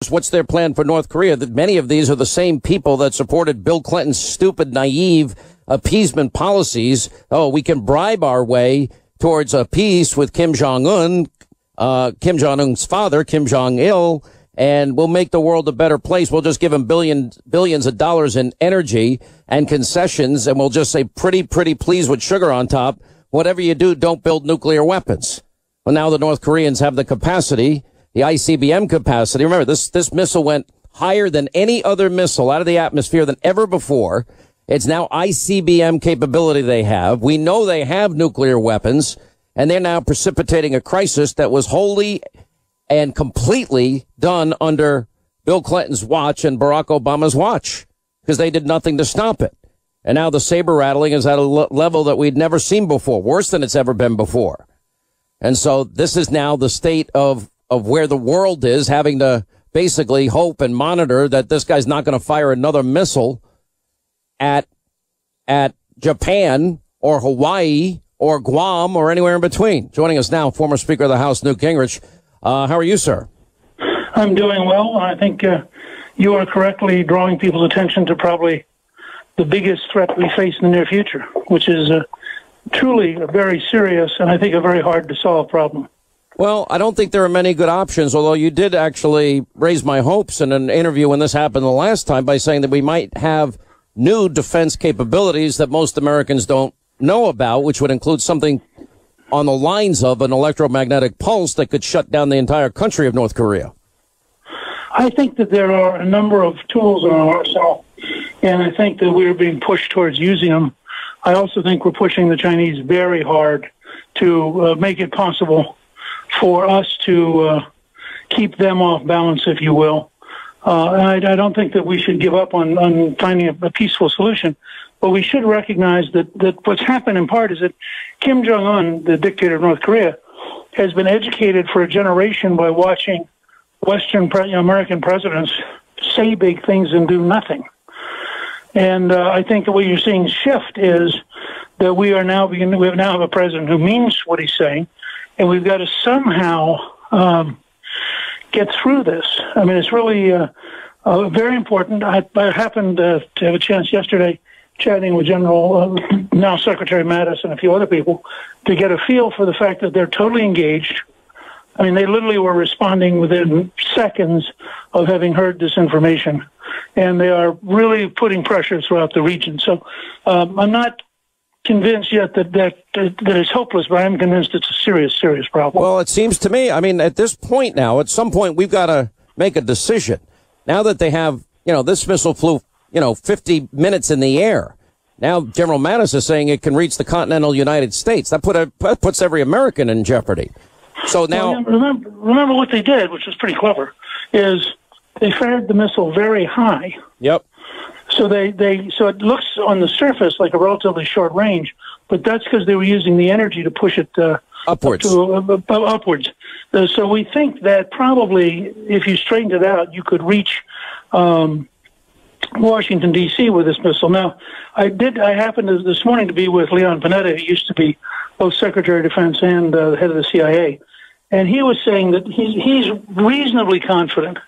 course, what's their plan for North Korea? That many of these are the same people that supported Bill Clinton's stupid, naive appeasement policies. Oh, we can bribe our way towards a peace with Kim Jong-un, Kim Jong-un's father, Kim Jong-il, and we'll make the world a better place. We'll just give them billions of dollars in energy and concessions, and we'll just say, pretty please with sugar on top. Whatever you do, don't build nuclear weapons. Well, now the North Koreans have the capacity, the ICBM capacity. Remember, this missile went higher than any other missile out of the atmosphere than ever before. It's now ICBM capability they have. We know they have nuclear weapons, and they're now precipitating a crisis that was wholly and completely done under Bill Clinton's watch and Barack Obama's watch, because they did nothing to stop it. And now the saber rattling is at a level that we'd never seen before, worse than it's ever been before. And so this is now the state of where the world is, having to basically hope and monitor that this guy's not going to fire another missile at Japan or Hawaii or Guam or anywhere in between. Joining us now, former Speaker of the House, Newt Gingrich. How are you, sir? I'm doing well. I think you are correctly drawing people's attention to probably the biggest threat we face in the near future, which is truly a very serious and I think a very hard to solve problem. Well, I don't think there are many good options, although you did actually raise my hopes in an interview when this happened the last time by saying that we might have new defense capabilities that most Americans don't know about, which would include something on the lines of an electromagnetic pulse that could shut down the entire country of North Korea. I think that there are a number of tools in our arsenal, and I think that we're being pushed towards using them. I also think we're pushing the Chinese very hard to make it possible for us to keep them off balance, if you will. And I don't think that we should give up on finding a peaceful solution, but we should recognize that what's happened in part is that Kim Jong-un, the dictator of North Korea, has been educated for a generation by watching Western American presidents say big things and do nothing. And I think that what you're seeing shift is that we now have a president who means what he's saying, and we've got to somehow get through this. I mean, it's really very important. I happened to have a chance yesterday chatting with now Secretary Mattis and a few other people to get a feel for the fact that they're totally engaged. I mean, they literally were responding within seconds of having heard this information, and they are really putting pressure throughout the region. So I'm not convinced yet that it's hopeless, but I'm convinced it's a serious problem. Well, it seems to me, I mean, at this point now, at some point, we've got to make a decision. Now that they have, this missile flew, 50 minutes in the air. Now General Mattis is saying it can reach the continental United States. That puts every American in jeopardy. So now, remember what they did, which was pretty clever, is they fired the missile very high. Yep. So so it looks on the surface like a relatively short range, but that's because they were using the energy to push it upwards. Upwards. So we think that probably, if you straightened it out, you could reach Washington D.C. with this missile. Now, I happened this morning to be with Leon Panetta, who used to be both Secretary of Defense and the head of the CIA, and he was saying that he's reasonably confident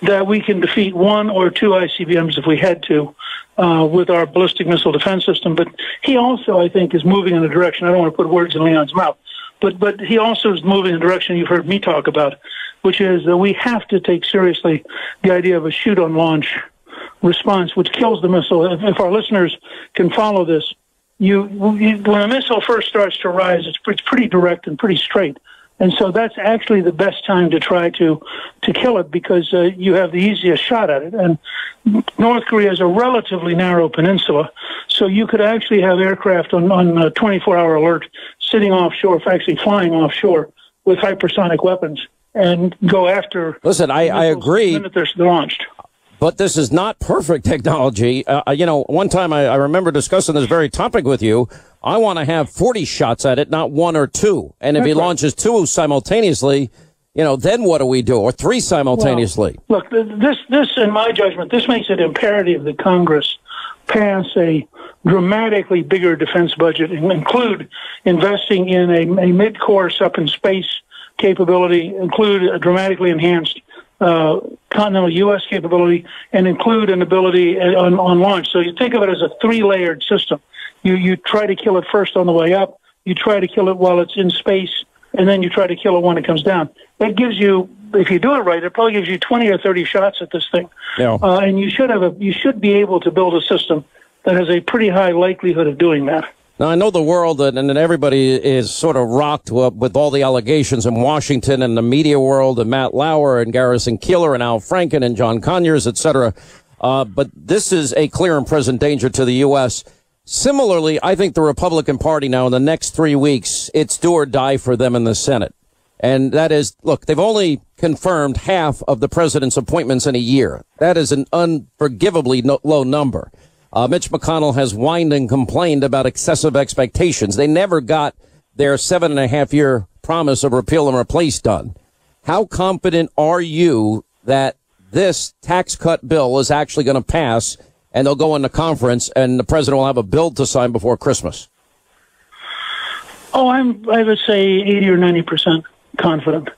that we can defeat one or two ICBMs if we had to with our ballistic missile defense system. But he also, I think, is moving in a direction. I don't want to put words in Leon's mouth, but he also is moving in a direction you've heard me talk about, which is that we have to take seriously the idea of a shoot-on-launch response, which kills the missile. If our listeners can follow this, when a missile first starts to rise, it's pretty direct and pretty straight. And so that's actually the best time to try to kill it, because you have the easiest shot at it. And North Korea is a relatively narrow peninsula, so you could actually have aircraft on a 24-hour alert sitting offshore, actually flying offshore with hypersonic weapons and go after. Listen, I agree. The minute they're launched. But this is not perfect technology. One time I remember discussing this very topic with you. I want to have 40 shots at it, not one or two. And if he launches two simultaneously, then what do we do? Or three simultaneously? Well, look, this, in my judgment, this makes it imperative that Congress pass a dramatically bigger defense budget and include investing in a mid-course up in space capability, include a dramatically enhanced continental U.S. capability and include an ability on launch. So you think of it as a 3-layered system. You try to kill it first on the way up, you try to kill it while it's in space, and then you try to kill it when it comes down. That gives you, if you do it right, it probably gives you 20 or 30 shots at this thing. Yeah. And you should be able to build a system that has a pretty high likelihood of doing that. Now, I know the world and everybody is sort of rocked with all the allegations in Washington and the media world and Matt Lauer and Garrison Keillor and Al Franken and John Conyers, et cetera. But this is a clear and present danger to the U.S. Similarly, I think the Republican Party now in the next 3 weeks, it's do or die for them in the Senate. And that is, look, they've only confirmed half of the president's appointments in a year. That is an unforgivably low number. Mitch McConnell has whined and complained about excessive expectations. They never got their 7.5-year promise of repeal and replace done. How confident are you that this tax cut bill is actually going to pass and they'll go into conference and the president will have a bill to sign before Christmas? Oh, I would say 80 or 90% confident.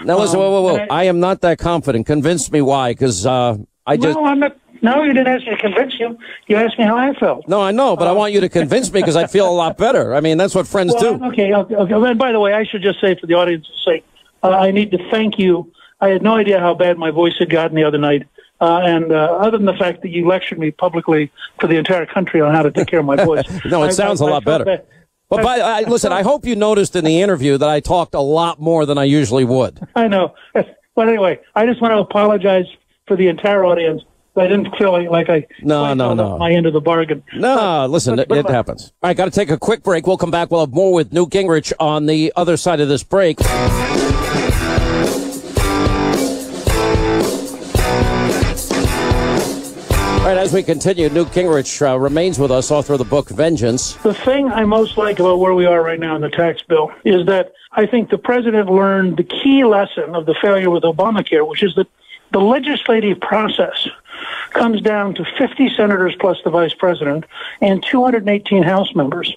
Now, listen, whoa. I am not that confident. Convince me why, because No, I'm not. No, you didn't ask me to convince you. You asked me how I felt. No, I know, but I want you to convince me because I feel a lot better. I mean, that's what friends do. Okay. And by the way, I should just say for the audience's sake, I need to thank you. I had no idea how bad my voice had gotten the other night. And other than the fact that you lectured me publicly for the entire country on how to take care of my voice. No, it sounds a lot better. But listen, I hope you noticed in the interview that I talked a lot more than I usually would. I know. But anyway, I just want to apologize for the entire audience. I didn't feel like I No. my end of the bargain. No, listen, it happens. All right, got to take a quick break. We'll come back. We'll have more with Newt Gingrich on the other side of this break. All right, as we continue, Newt Gingrich remains with us, author of the book Vengeance. The thing I most like about where we are right now in the tax bill is that I think the president learned the key lesson of the failure with Obamacare, which is that the legislative process comes down to 50 senators plus the vice president and 218 House members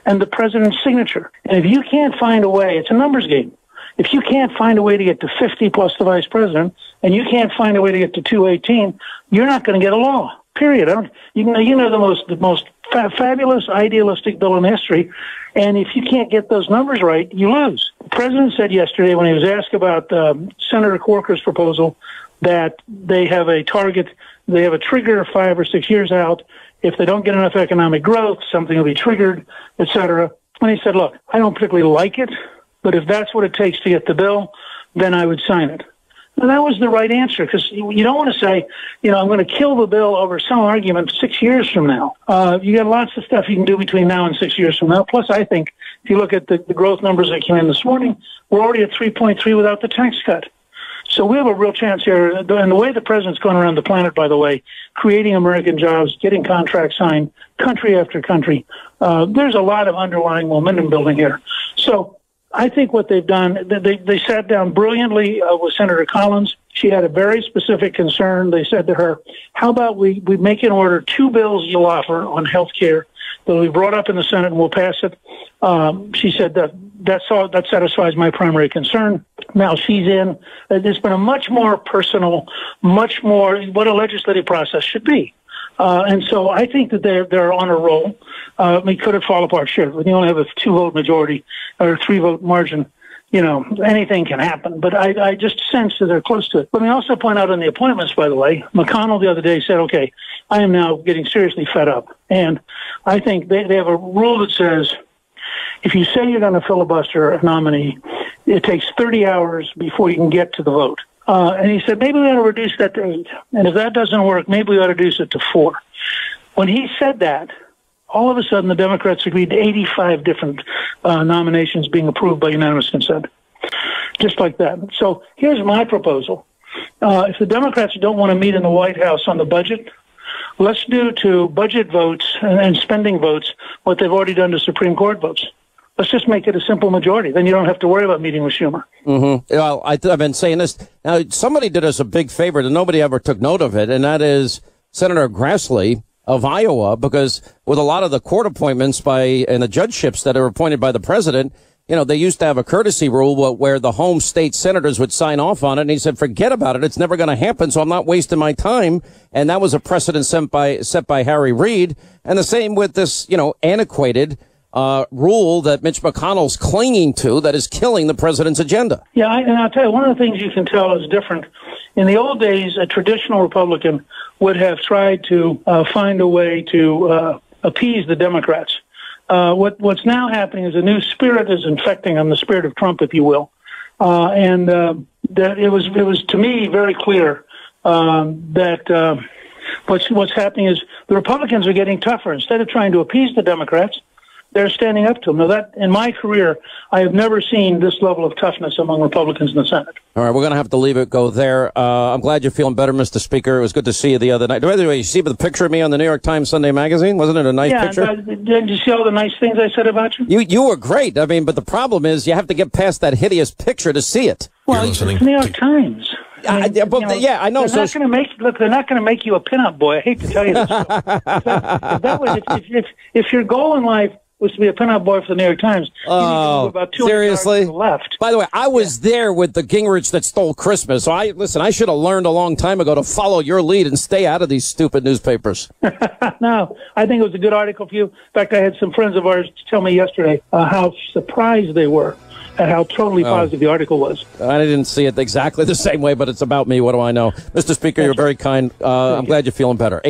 and the president's signature. And if you can't find a way, it's a numbers game. If you can't find a way to get to 50 plus the vice president and you can't find a way to get to 218, you're not going to get a law, period. You know the most fabulous, idealistic bill in history. And if you can't get those numbers right, you lose. The president said yesterday when he was asked about Senator Corker's proposal that they have a target, they have a trigger 5 or 6 years out. If they don't get enough economic growth, something will be triggered, et cetera. And he said, look, I don't particularly like it, but if that's what it takes to get the bill, then I would sign it. And that was the right answer, because you don't want to say, I'm going to kill the bill over some argument 6 years from now. You got lots of stuff you can do between now and 6 years from now. Plus, I think if you look at the growth numbers that came in this morning, we're already at 3.3 without the tax cut. So we have a real chance here. And the way the president's going around the planet, by the way, creating American jobs, getting contracts signed, country after country, there's a lot of underlying momentum building here. So I think what they've done, they sat down brilliantly with Senator Collins. She had a very specific concern. They said to her, how about we make in order 2 bills you'll offer on health care that will be brought up in the Senate and we'll pass it. She said that satisfies my primary concern. Now she's in. There's been a much more personal, much more what a legislative process should be. And so I think that they're on a roll. Could it fall apart? Sure. When you only have a 2-vote majority or a 3-vote margin, anything can happen. But I just sense that they're close to it. Let me also point out on the appointments, by the way, McConnell the other day said, okay, I am now getting seriously fed up. And I think they have a rule that says if you say you're going to filibuster a nominee, it takes 30 hours before you can get to the vote. And he said, maybe we ought to reduce that to 8. And if that doesn't work, maybe we ought to reduce it to 4. When he said that, all of a sudden the Democrats agreed to 85 different nominations being approved by unanimous consent. Just like that. So here's my proposal. If the Democrats don't want to meet in the White House on the budget, let's do to budget votes and spending votes what they've already done to Supreme Court votes. Let's just make it a simple majority. Then you don't have to worry about meeting with Schumer. Mm-hmm. Well, I've been saying this. Now, somebody did us a big favor and nobody ever took note of it, and that is Senator Grassley of Iowa, because with a lot of the court appointments and the judgeships that are appointed by the president, you know, they used to have a courtesy rule where the home state senators would sign off on it. And he said, forget about it. It's never going to happen. So I'm not wasting my time. And that was a precedent set by Harry Reid. And the same with this, you know, antiquated rule that Mitch McConnell's clinging to that is killing the president's agenda. Yeah, and I'll tell you, one of the things you can tell is different. In the old days, a traditional Republican would have tried to find a way to appease the Democrats. What's now happening is a new spirit is infecting them, the spirit of Trump, if you will. And that it was to me very clear that what's happening is the Republicans are getting tougher. Instead of trying to appease the Democrats, they're standing up to them. Now, that in my career, I have never seen this level of toughness among Republicans in the Senate. All right, we're going to have to leave it go there. I'm glad you're feeling better, Mr. Speaker. It was good to see you the other night. By the way, you see the picture of me on the New York Times Sunday magazine? Wasn't it a nice picture? Yeah, did you see all the nice things I said about you? You were great. I mean, but the problem is you have to get past that hideous picture to see it. Well, it's the New York Times. I know. I know. They're not going to make you a pinup boy. I hate to tell you this. If your goal in life was to be a pinup boy for the New York Times, you need to move about 200 seriously? yards to the left. By the way, I was there with the Gingrich that stole Christmas. So I should have learned a long time ago to follow your lead and stay out of these stupid newspapers. No, I think it was a good article for you. In fact, I had some friends of ours tell me yesterday how surprised they were at how totally positive the article was. I didn't see it exactly the same way, but it's about me. What do I know? Mr. Speaker, you're very kind. I'm glad you're feeling better.